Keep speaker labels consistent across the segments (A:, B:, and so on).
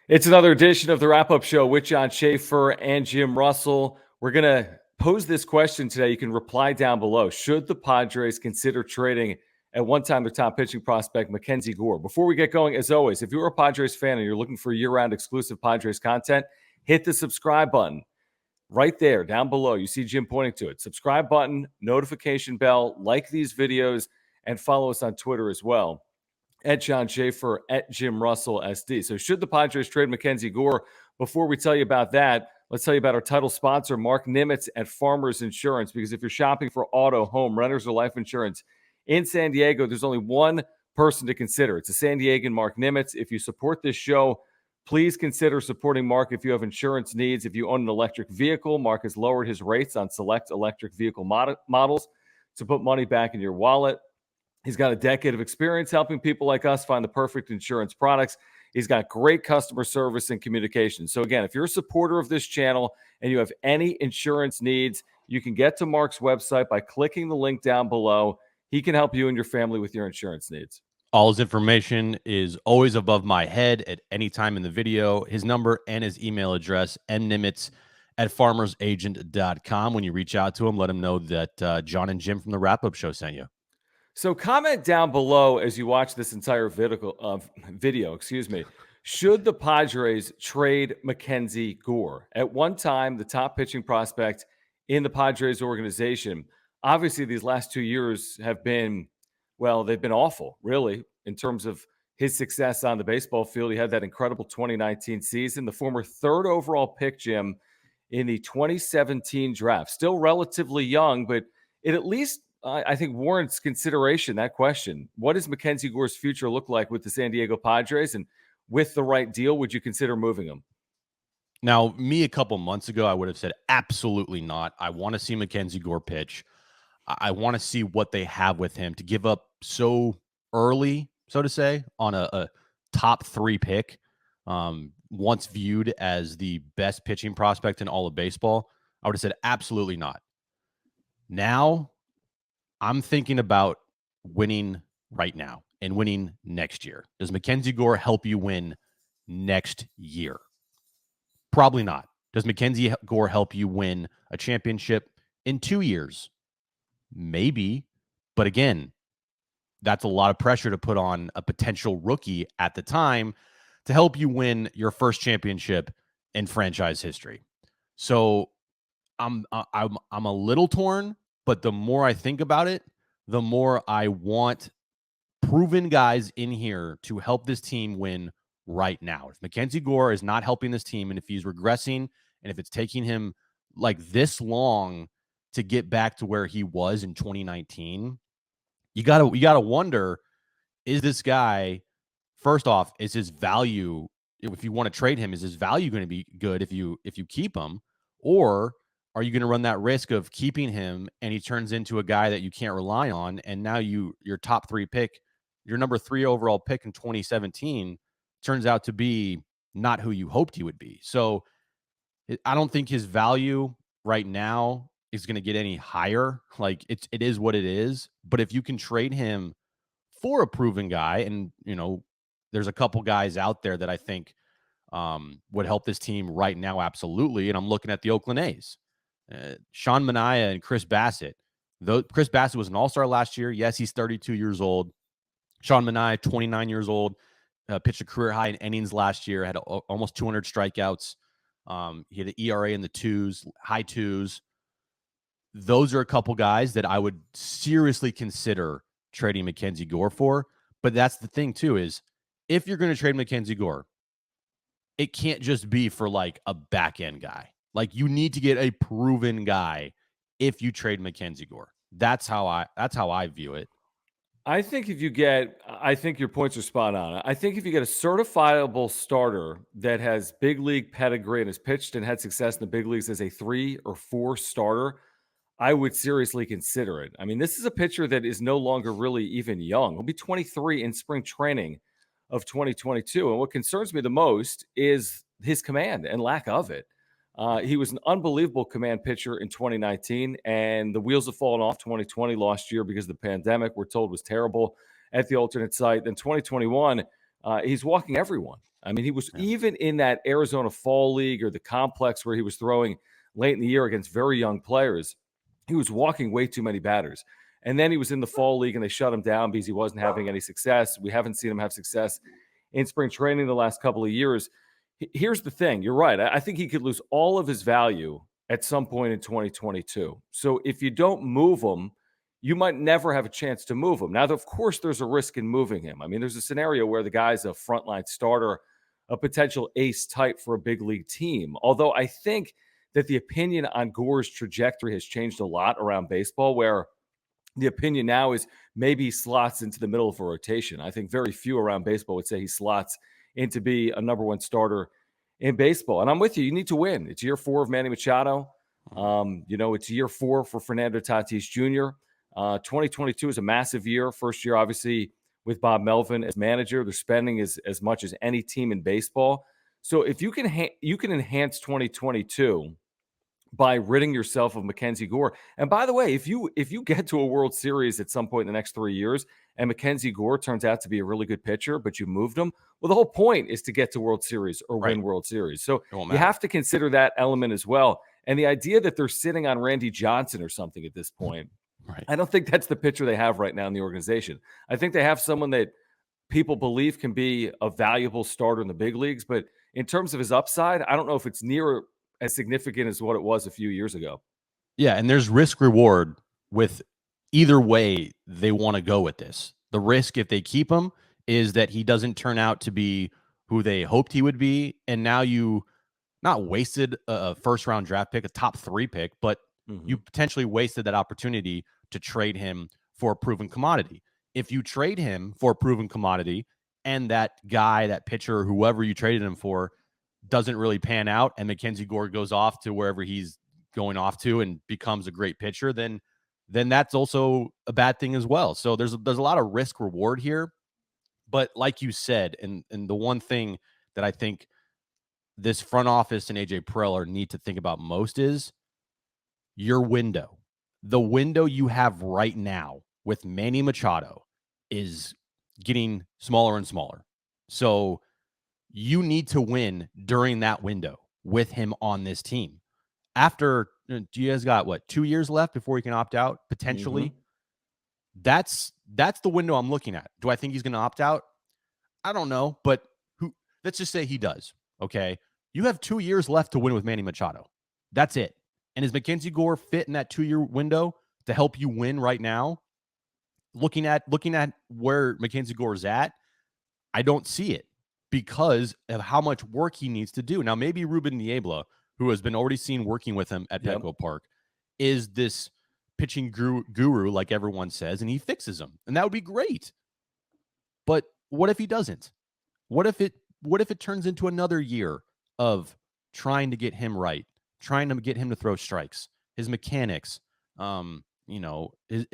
A: It's another edition of the Wrap-Up Show with John Schaefer and Jim Russell. We're going to pose this question today. You can reply down below. Should the Padres consider trading at one time their top pitching prospect, MacKenzie Gore? Before we get going, as always, if you're a Padres fan and you're looking for year-round exclusive Padres content, hit the subscribe button right there down below. You see Jim pointing to it. Subscribe button, notification bell, like these videos, and follow us on Twitter as well. At John Schaefer, at Jim Russell SD. So should the Padres trade MacKenzie Gore? Before we tell you about that, let's tell you about our title sponsor, Mark Nimitz at Farmers Insurance. Because if you're shopping for auto, home, renters, or life insurance in San Diego, there's only one person to consider. It's a San Diegan, Mark Nimitz. If you support this show, please consider supporting Mark if you have insurance needs. If you own an electric vehicle, Mark has lowered his rates on select electric vehicle models to put money back in your wallet. He's got a decade of experience helping people like us find the perfect insurance products. He's got great customer service and communication. So again, if you're a supporter of this channel and you have any insurance needs, you can get to Mark's website by clicking the link down below. He can help you and your family with your insurance needs.
B: All his information is always above my head at any time in the video. His number and his email address, mnimitz@farmersagent.com. When you reach out to him, let him know that John and Jim from the Wrap-Up Show sent you.
A: So comment down below as you watch this entire video. Should the Padres trade MacKenzie Gore? At one time, the top pitching prospect in the Padres organization. Obviously, these last 2 years have been, well, they've been awful, really, in terms of his success on the baseball field. He had that incredible 2019 season. The former third overall pick, Jim, in the 2017 draft. Still relatively young, but it at least I think warrants consideration, that question. What does MacKenzie Gore's future look like with the San Diego Padres? And with the right deal, would you consider moving him?
B: Now, me a couple months ago, I would have said absolutely not. I want to see MacKenzie Gore pitch. I want to see what they have with him to give up so early, so to say, on a top 3 pick, once viewed as the best pitching prospect in all of baseball. I would have said absolutely not. Now, I'm thinking about winning right now and winning next year. Does MacKenzie Gore help you win next year? Probably not. Does MacKenzie Gore help you win a championship in 2 years? Maybe. But again, that's a lot of pressure to put on a potential rookie at the time to help you win your first championship in franchise history. So I'm a little torn. But the more I think about it, the more I want proven guys in here to help this team win right now. If MacKenzie Gore is not helping this team, and if he's regressing, and if it's taking him like this long to get back to where he was in 2019, you gotta wonder, is this guy, first off, is his value, if you want to trade him, is his value going to be good if you keep him? Or are you going to run that risk of keeping him and he turns into a guy that you can't rely on? And now your top 3 pick, your number 3 overall pick in 2017 turns out to be not who you hoped he would be. So I don't think his value right now is going to get any higher. Like it is what it is. But if you can trade him for a proven guy, and there's a couple guys out there that I think would help this team right now, absolutely. And I'm looking at the Oakland A's. Sean Manaea and Chris Bassett. Though Chris Bassett was an all-star last year. Yes, he's 32 years old. Sean Manaea, 29 years old, pitched a career high in innings last year, had almost 200 strikeouts. He had an ERA in the high twos. Those are a couple guys that I would seriously consider trading MacKenzie Gore for. But that's the thing, too, is if you're going to trade MacKenzie Gore, it can't just be for like a back-end guy. Like you need to get a proven guy if you trade MacKenzie Gore. That's how I view it.
A: I think your points are spot on. I think if you get a certifiable starter that has big league pedigree and has pitched and had success in the big leagues as a 3 or 4 starter, I would seriously consider it. I mean, this is a pitcher that is no longer really even young. He'll be 23 in spring training of 2022. And what concerns me the most is his command and lack of it. He was an unbelievable command pitcher in 2019, and the wheels have fallen off 2020 last year because the pandemic, we're told, was terrible at the alternate site. Then 2021, He's walking everyone. I mean, he was even in that Arizona Fall League or the complex where he was throwing late in the year against very young players. He was walking way too many batters. And then he was in the Fall League and they shut him down because he wasn't having any success. We haven't seen him have success in spring training the last couple of years. Here's the thing. You're right. I think he could lose all of his value at some point in 2022. So if you don't move him, you might never have a chance to move him. Now, of course, there's a risk in moving him. I mean, there's a scenario where the guy's a frontline starter, a potential ace type for a big league team. Although I think that the opinion on Gore's trajectory has changed a lot around baseball, where the opinion now is maybe he slots into the middle of a rotation. I think very few around baseball would say he slots in to be a number one starter in baseball. And I'm with you. You need to win. It's year 4 of Manny Machado. It's year 4 for Fernando Tatis Jr. 2022 is a massive year. First year, obviously, with Bob Melvin as manager. They're spending as much as any team in baseball. So if you can you can enhance 2022 by ridding yourself of MacKenzie Gore. And by the way, if you get to a World Series at some point in the next 3 years and MacKenzie Gore turns out to be a really good pitcher, but you moved him, well, the whole point is to get to World Series or win World Series. So you have to consider that element as well. And the idea that they're sitting on Randy Johnson or something at this point, I don't think that's the pitcher they have right now in the organization. I think they have someone that people believe can be a valuable starter in the big leagues, but in terms of his upside, I don't know if it's near as significant as what it was a few years ago.
B: Yeah, and there's risk reward with either way they want to go with this. The risk, if they keep him, is that he doesn't turn out to be who they hoped he would be, and now you not wasted a first-round draft pick, a top 3 pick, but you potentially wasted that opportunity to trade him for a proven commodity. If you trade him for a proven commodity and that guy, that pitcher, whoever you traded him for, doesn't really pan out and MacKenzie Gore goes off to wherever he's going off to and becomes a great pitcher, then that's also a bad thing as well. So there's a lot of risk reward here. But like you said, and the one thing that I think this front office and AJ Preller need to think about most is your window. The window you have right now with Manny Machado is getting smaller and smaller. So you need to win during that window with him on this team. After, you guys got 2 years left before he can opt out potentially? That's the window I'm looking at. Do I think he's going to opt out? I don't know, but let's just say he does. Okay, you have 2 years left to win with Manny Machado. That's it. And is MacKenzie Gore fit in that 2-year window to help you win right now? Looking at where MacKenzie Gore is at, I don't see it because of how much work he needs to do. Now, maybe Ruben Niebla, who has been already seen working with him at Petco Park, is this pitching guru, like everyone says, and he fixes them, and that would be great. But what if he doesn't? What if it turns into another year of trying to get him right, trying to get him to throw strikes, his mechanics, his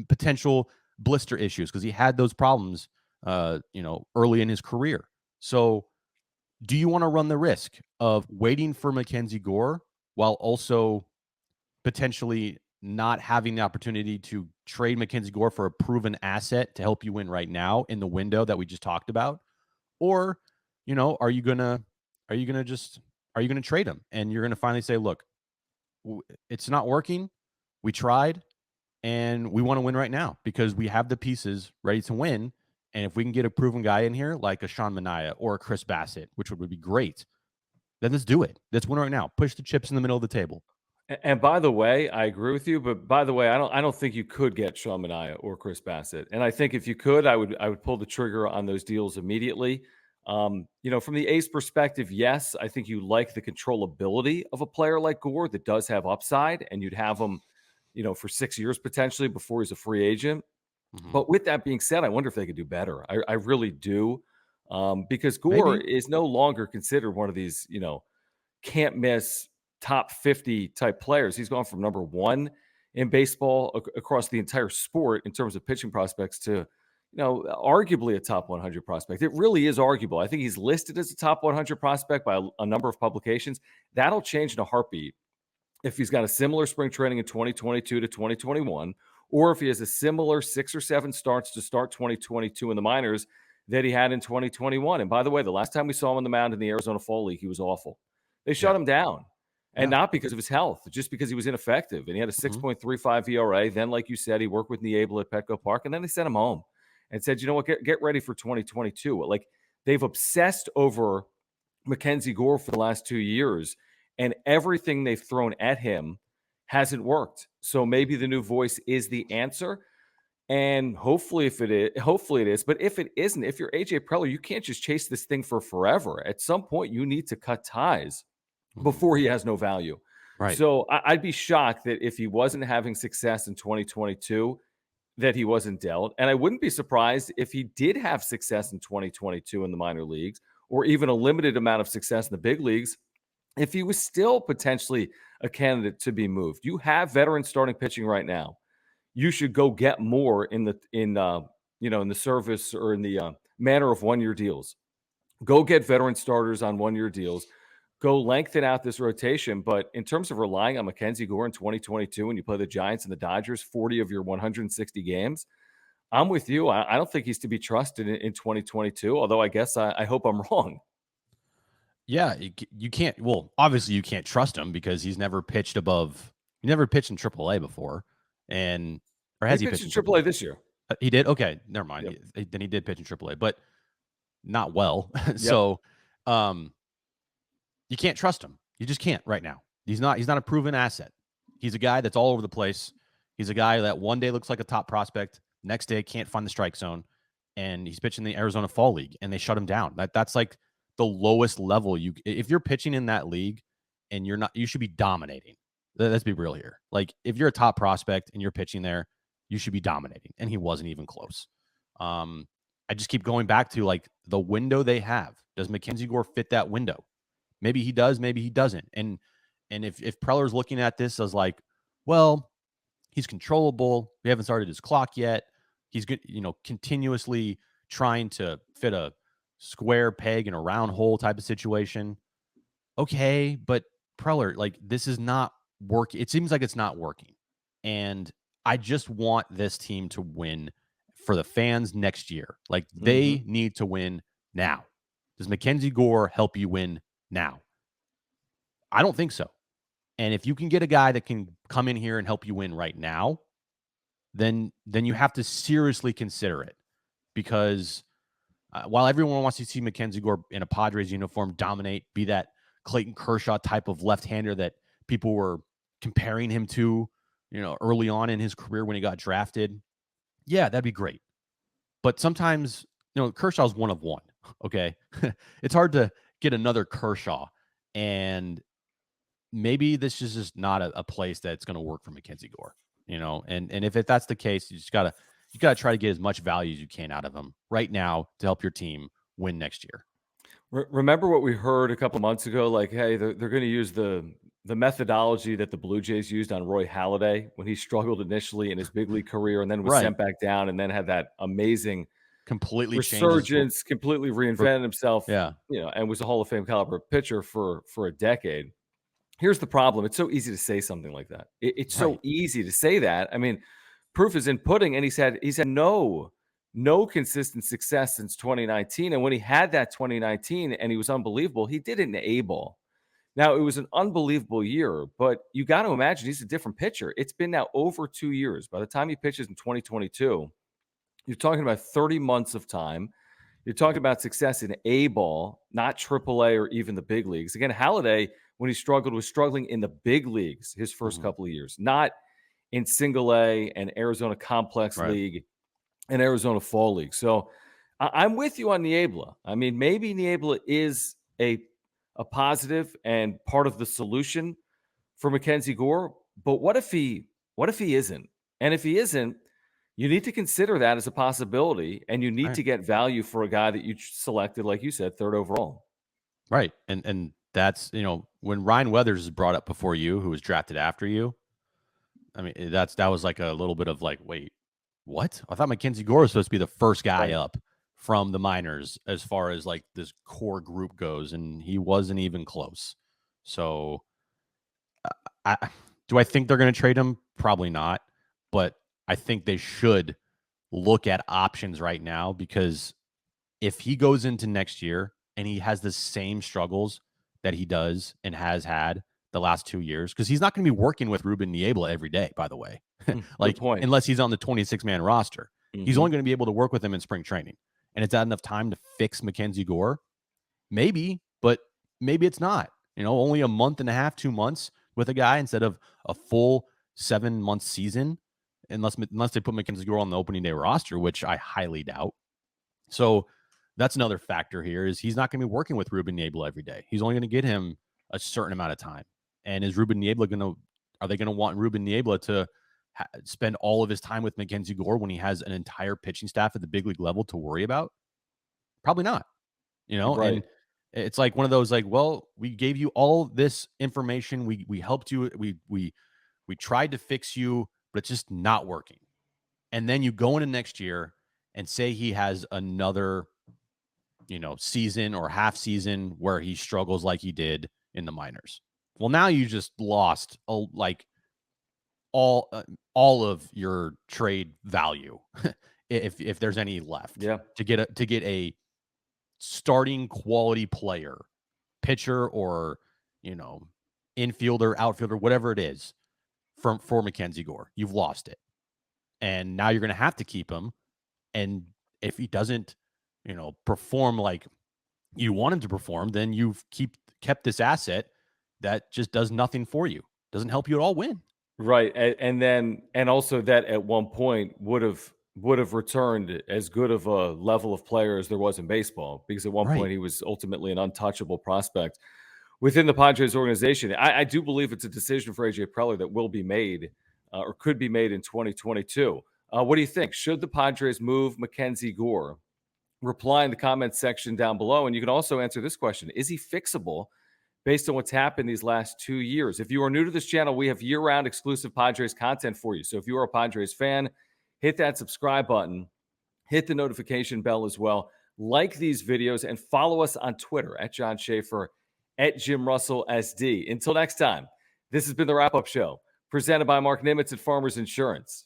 B: potential blister issues, because he had those problems, early in his career. So do you want to run the risk of waiting for MacKenzie Gore while also potentially not having the opportunity to trade MacKenzie Gore for a proven asset to help you win right now in the window that we just talked about? Or, are you going to trade him and you're going to finally say, look, it's not working. We tried and we want to win right now because we have the pieces ready to win. And if we can get a proven guy in here like a Sean Manaea or a Chris Bassett, which would be great, then let's do it. Let's win right now. Push the chips in the middle of the table.
A: And by the way, I agree with you. But by the way, I don't think you could get Sean Manaea or Chris Bassett. And I think if you could, I would pull the trigger on those deals immediately. From the A's perspective, yes, I think you like the controllability of a player like Gore that does have upside, and you'd have him, for 6 years potentially before he's a free agent. But with that being said, I wonder if they could do better. I really do, because Gore is no longer considered one of these, can't miss top 50 type players. He's gone from number 1 in baseball across the entire sport in terms of pitching prospects to, arguably a top 100 prospect. It really is arguable. I think he's listed as a top 100 prospect by a number of publications. That'll change in a heartbeat if he's got a similar spring training in 2022 to 2021, or if he has a similar 6 or 7 starts to start 2022 in the minors that he had in 2021. And by the way, the last time we saw him on the mound in the Arizona Fall League, he was awful. They shut him down. And not because of his health, just because he was ineffective. And he had a 6.35 ERA. Then, like you said, he worked with Niebla at Petco Park. And then they sent him home and said, you know what, get ready for 2022. Like, they've obsessed over MacKenzie Gore for the last 2 years. And everything they've thrown at him hasn't worked. So maybe the new voice is the answer. And hopefully it is. But if it isn't, if you're AJ Preller, you can't just chase this thing for forever. At some point, you need to cut ties before he has no value.
B: Right.
A: So I'd be shocked that if he wasn't having success in 2022, that he wasn't dealt. And I wouldn't be surprised if he did have success in 2022 in the minor leagues, or even a limited amount of success in the big leagues, if he was still potentially a candidate to be moved. You have veteran starting pitching right now. You should go get more in the service or in the manner of 1-year deals. Go get veteran starters on 1-year deals. Go lengthen out this rotation. But in terms of relying on MacKenzie Gore in 2022, when you play the Giants and the Dodgers 40 of your 160 games, I'm with you. I don't think he's to be trusted in 2022, although I guess I hope I'm wrong.
B: Yeah, you can't. Well, obviously you can't trust him because he's never pitched in AAA before, or has he pitched in
A: AAA this year?
B: He did. Okay, never mind.
A: Yep.
B: Then he did pitch in AAA, but not well.
A: Yep.
B: So, you can't trust him. You just can't right now. He's not a proven asset. He's a guy that's all over the place. He's a guy that one day looks like a top prospect, next day can't find the strike zone, and he's pitching the Arizona Fall League, and they shut him down. That's like the lowest level if you're pitching in that league and you're not, you should be dominating. Let's be real here. Like, if you're a top prospect and you're pitching there, you should be dominating. And he wasn't even close. I just keep going back to, like, the window they have. Does MacKenzie Gore fit that window? Maybe he does, maybe he doesn't. And if Preller's looking at this as like, well, he's controllable, we haven't started his clock yet, he's good, continuously trying to fit a square peg in a round hole type of situation. Okay, but Preller, like, this is not working. It seems like it's not working. And I just want this team to win for the fans next year. Like, they need to win now. Does MacKenzie Gore help you win now? I don't think so. And if you can get a guy that can come in here and help you win right now, then you have to seriously consider it. Because while everyone wants to see MacKenzie Gore in a Padres uniform dominate, be that Clayton Kershaw type of left-hander that people were comparing him to, early on in his career when he got drafted, yeah, that'd be great. But sometimes, Kershaw's one of one, okay? It's hard to get another Kershaw, and maybe this is just not a place that's going to work for MacKenzie Gore, and if that's the case, you gotta try to get as much value as you can out of him right now to help your team win next year.
A: Remember what we heard a couple months ago? Like, hey, they're going to use the methodology that the Blue Jays used on Roy Halladay when he struggled initially in his big league career, and then was sent back down, and then had that amazing
B: completely
A: resurgence, completely reinvented himself,
B: and
A: was a Hall of Fame caliber pitcher for a decade. Here's the problem. It's so easy to say something like that. It's so easy to say that. I mean, proof is in pudding, and he's had no consistent success since 2019. And when he had that 2019 and he was unbelievable, he did it in A-ball. Now, it was an unbelievable year, but you got to imagine he's a different pitcher. It's been now over 2 years. By the time he pitches in 2022, you're talking about 30 months of time. You're talking about success in A-ball, not AAA or even the big leagues. Again, Halladay, when he struggled, was struggling in the big leagues his first couple of years, not in single A and Arizona Complex League and Arizona Fall League. So I'm with you on Niebla. I mean, maybe Niebla is a positive and part of the solution for MacKenzie Gore, but what if he isn't? And if he isn't, you need to consider that as a possibility, and you need to get value for a guy that you selected, like you said, third overall.
B: Right. And that's, when Ryan Weathers is brought up before you, who was drafted after you, I mean, that was like a little bit of like, wait, what? I thought MacKenzie Gore was supposed to be the first guy up from the minors as far as like this core group goes, and he wasn't even close. So do I think they're going to trade him? Probably not. But I think they should look at options right now, because if he goes into next year and he has the same struggles that he does and has had the last 2 years, because he's not going to be working with Ruben Niebla every day, by the way,
A: Good point.
B: unless he's on the 26-man roster. He's
A: Mhm.
B: only going to be able to work with him in spring training. And is that enough time to fix MacKenzie Gore? Maybe, but maybe it's not. Only a month and a half, 2 months with a guy instead of a full 7-month season, unless they put MacKenzie Gore on the opening day roster, which I highly doubt. So that's another factor here is he's not going to be working with Ruben Niebla every day. He's only going to get him a certain amount of time. And is Ruben Niebla are they going to want Ruben Niebla to spend all of his time with MacKenzie Gore when he has an entire pitching staff at the big league level to worry about? Probably not,
A: Right.
B: and it's like one of those, like, well, we gave you all this information. We helped you. We tried to fix you, but it's just not working. And then you go into next year and say he has another, season or half season where he struggles like he did in the minors. Well, now you just lost like all of your trade value if there's any left.
A: Yeah.
B: To get a starting quality player, pitcher or infielder, outfielder, whatever it is, for MacKenzie Gore. You've lost it. And now you're going to have to keep him. And if he doesn't, perform like you want him to perform, then you've kept this asset that just does nothing for you. Doesn't help you at all win.
A: Right. And also that at one point would have returned as good of a level of player as there was in baseball, because at one
B: Right.
A: point he was ultimately an untouchable prospect within the Padres organization. I do believe it's a decision for AJ Preller that will be made or could be made in 2022. What do you think? Should the Padres move MacKenzie Gore? Reply in the comments section down below. And you can also answer this question: is he fixable based on what's happened these last 2 years? If you are new to this channel, we have year-round exclusive Padres content for you. So if you are a Padres fan, hit that subscribe button, hit the notification bell as well. Like these videos and follow us on Twitter at John Schaefer, at Jim Russell SD. Until next time, this has been the Wrap Up Show, presented by Mark Nimitz at Farmers Insurance.